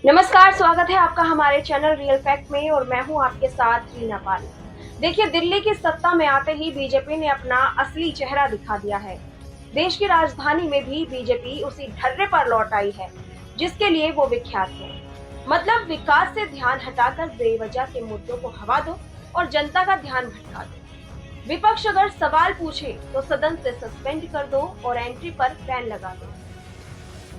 नमस्कार, स्वागत है आपका हमारे चैनल रियल फैक्ट में और मैं हूं आपके साथ रीना पाल। देखिए, दिल्ली की सत्ता में आते ही बीजेपी ने अपना असली चेहरा दिखा दिया है। देश की राजधानी में भी बीजेपी उसी ढर्रे पर लौट आई है जिसके लिए वो विख्यात है। मतलब विकास से ध्यान हटाकर बेवजह के मुद्दों को हवा दो और जनता का ध्यान भटका दो। विपक्ष अगर सवाल पूछे तो सदन से सस्पेंड कर दो और एंट्री पर बैन लगा दो।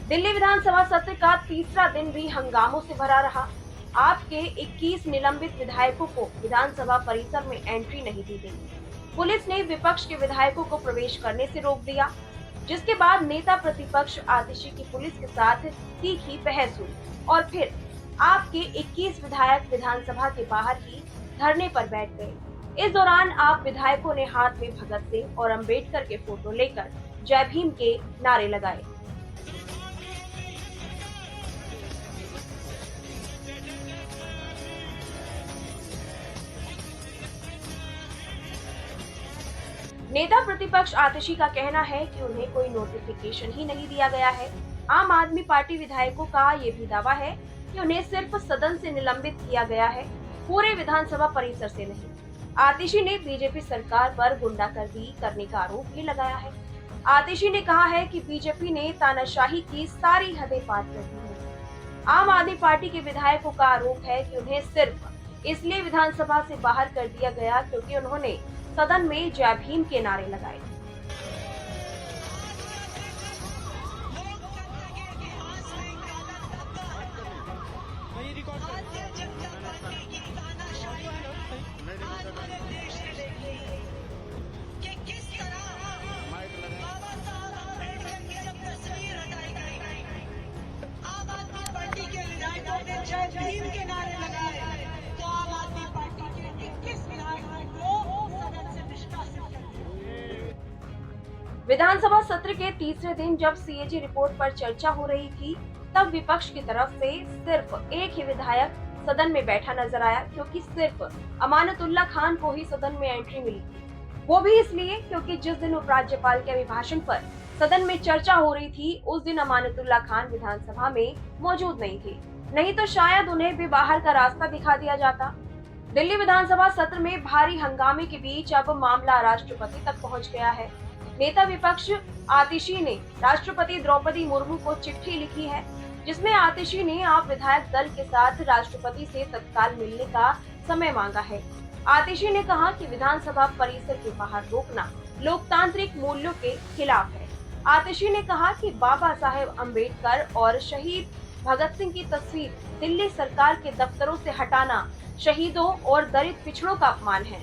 दिल्ली विधानसभा सत्र का तीसरा दिन भी हंगामों से भरा रहा। आपके 21 निलंबित विधायकों को विधानसभा परिसर में एंट्री नहीं दी गई। पुलिस ने विपक्ष के विधायकों को प्रवेश करने से रोक दिया, जिसके बाद नेता प्रतिपक्ष आतिशी की पुलिस के साथ तीखी बहस हुई और फिर आपके 21 विधायक विधानसभा के बाहर ही धरने पर बैठ गए। इस दौरान आप विधायकों ने हाथ में भगत सिंह और अंबेडकर के फोटो लेकर जय भीम के नारे लगाए। नेता प्रतिपक्ष आतिशी का कहना है कि उन्हें कोई नोटिफिकेशन ही नहीं दिया गया है। आम आदमी पार्टी विधायकों का ये भी दावा है कि उन्हें सिर्फ सदन से निलंबित किया गया है, पूरे विधानसभा परिसर से नहीं। आतिशी ने बीजेपी सरकार पर गुंडागर्दी करने का आरोप भी लगाया है। आतिशी ने कहा है कि बीजेपी ने तानाशाही की सारी हदें पार कर दी है। आम आदमी पार्टी के विधायकों का आरोप है कि उन्हें सिर्फ इसलिए विधानसभा से बाहर कर दिया गया क्योंकि उन्होंने सदन में जय भीम के नारे लगाए। जय भीम के नारे लगाए तो आम आदमी पार्टी के 21 विधायकों को सदन से निष्कासित कर दिया। विधानसभा सत्र के तीसरे दिन जब सीएजी रिपोर्ट पर चर्चा हो रही थी, तब विपक्ष की तरफ से सिर्फ एक ही विधायक सदन में बैठा नजर आया, क्योंकि सिर्फ अमानतुल्लाह खान को ही सदन में एंट्री मिली थी। वो भी इसलिए क्योंकि जिस दिन उपराज्यपाल के अभिभाषण पर सदन में चर्चा हो रही थी, उस दिन अमानतुल्लाह खान विधानसभा में मौजूद नहीं थे। नहीं तो शायद उन्हें भी बाहर का रास्ता दिखा दिया जाता। दिल्ली विधानसभा सत्र में भारी हंगामे के बीच अब मामला राष्ट्रपति तक पहुंच गया है। नेता विपक्ष आतिशी ने राष्ट्रपति द्रौपदी मुर्मू को चिट्ठी लिखी है, जिसमें आतिशी ने आप विधायक दल के साथ राष्ट्रपति से तत्काल मिलने का समय मांगा है। आतिशी ने कहा कि विधानसभा परिसर के बाहर रोकना लोकतांत्रिक मूल्यों के खिलाफ है। आतिशी ने कहा कि बाबा साहेब अम्बेडकर और शहीद भगत सिंह की तस्वीर दिल्ली सरकार के दफ्तरों से हटाना शहीदों और दलित पिछड़ों का अपमान है।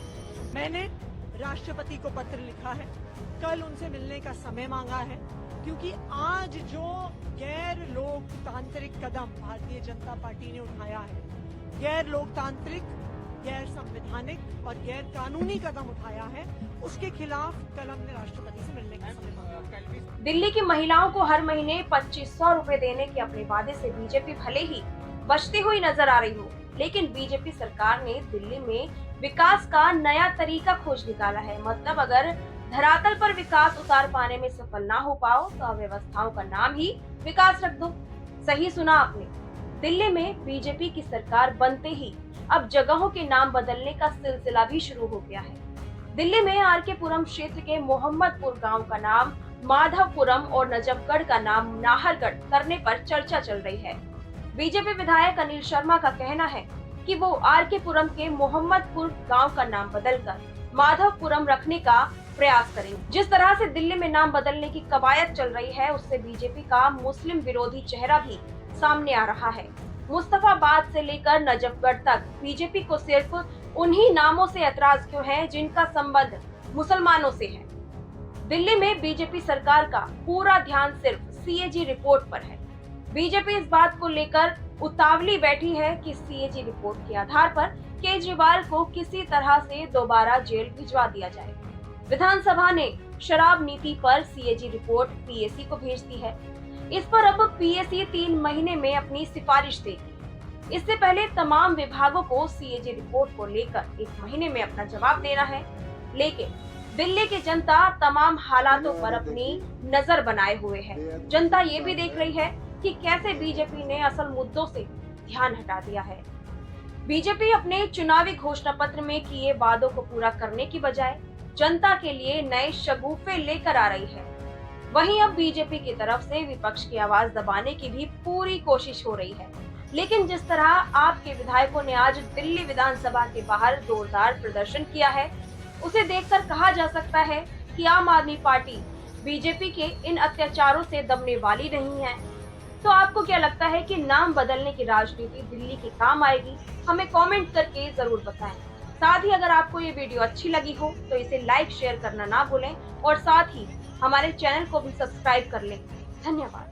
मैंने राष्ट्रपति को पत्र लिखा है, कल उनसे मिलने का समय मांगा है, क्योंकि आज जो गैर लोकतांत्रिक कदम भारतीय जनता पार्टी ने उठाया है, गैर लोकतांत्रिक, गैर संवैधानिक और गैर कानूनी कदम उठाया है, उसके खिलाफ कल हमने राष्ट्रपति से मिलने का समय मांगा। दिल्ली की महिलाओं को हर महीने 2500 रुपए देने के अपने वादे से बीजेपी भले ही बचती हुई नजर आ रही हो, लेकिन बीजेपी सरकार ने दिल्ली में विकास का नया तरीका खोज निकाला है। मतलब अगर धरातल पर विकास उतार पाने में सफल ना हो पाओ तो अव्यवस्थाओं का नाम ही विकास रख दो। सही सुना आपने, दिल्ली में बीजेपी की सरकार बनते ही अब जगहों के नाम बदलने का सिलसिला भी शुरू हो गया है। दिल्ली में आरके पुरम क्षेत्र के मोहम्मदपुर गांव का नाम माधवपुरम और नजफगढ़ का नाम नाहरगढ़ करने पर चर्चा चल रही है। बीजेपी विधायक अनिल शर्मा का कहना है कि वो आरके पुरम के मोहम्मदपुर गांव का नाम बदलकर माधवपुरम रखने का प्रयास करेंगे। जिस तरह से दिल्ली में नाम बदलने की कवायद चल रही है, उससे बीजेपी का मुस्लिम विरोधी चेहरा भी सामने आ रहा है। मुस्तफाबाद से लेकर नजफगढ़ तक बीजेपी को सिर्फ उन्हीं नामों से ऐतराज क्यों है जिनका संबंध मुसलमानों से है। दिल्ली में बीजेपी सरकार का पूरा ध्यान सिर्फ सीएजी रिपोर्ट पर है। बीजेपी इस बात को लेकर उतावली बैठी है कि सीएजी रिपोर्ट के आधार पर केजरीवाल को किसी तरह से दोबारा जेल भिजवा दिया जाए। विधानसभा ने शराब नीति पर सीएजी रिपोर्ट पीएसी को भेज दी है। इस पर अब पीएसी 3 महीने में अपनी सिफारिश देगी। इससे पहले तमाम विभागों को सीएजी रिपोर्ट को लेकर 1 महीने में अपना जवाब देना है, लेकिन दिल्ली की जनता तमाम हालातों पर अपनी नजर बनाए हुए है। जनता ये भी देख रही है कि कैसे बीजेपी ने असल मुद्दों से ध्यान हटा दिया है। बीजेपी अपने चुनावी घोषणा पत्र में किए वादों को पूरा करने की बजाय जनता के लिए नए शगुफे लेकर आ रही है। वहीं अब बीजेपी की तरफ से विपक्ष की आवाज दबाने की भी पूरी कोशिश हो रही है। लेकिन जिस तरह आपके विधायकों ने आज दिल्ली विधानसभा के बाहर जोरदार प्रदर्शन किया है, उसे देखकर कहा जा सकता है कि आम आदमी पार्टी बीजेपी के इन अत्याचारों से दबने वाली नहीं है। तो आपको क्या लगता है कि नाम बदलने की राजनीति दिल्ली के काम आएगी? हमें कमेंट करके जरूर बताएं। साथ ही अगर आपको ये वीडियो अच्छी लगी हो तो इसे लाइक शेयर करना ना भूलें और साथ ही हमारे चैनल को भी सब्सक्राइब कर लें। धन्यवाद।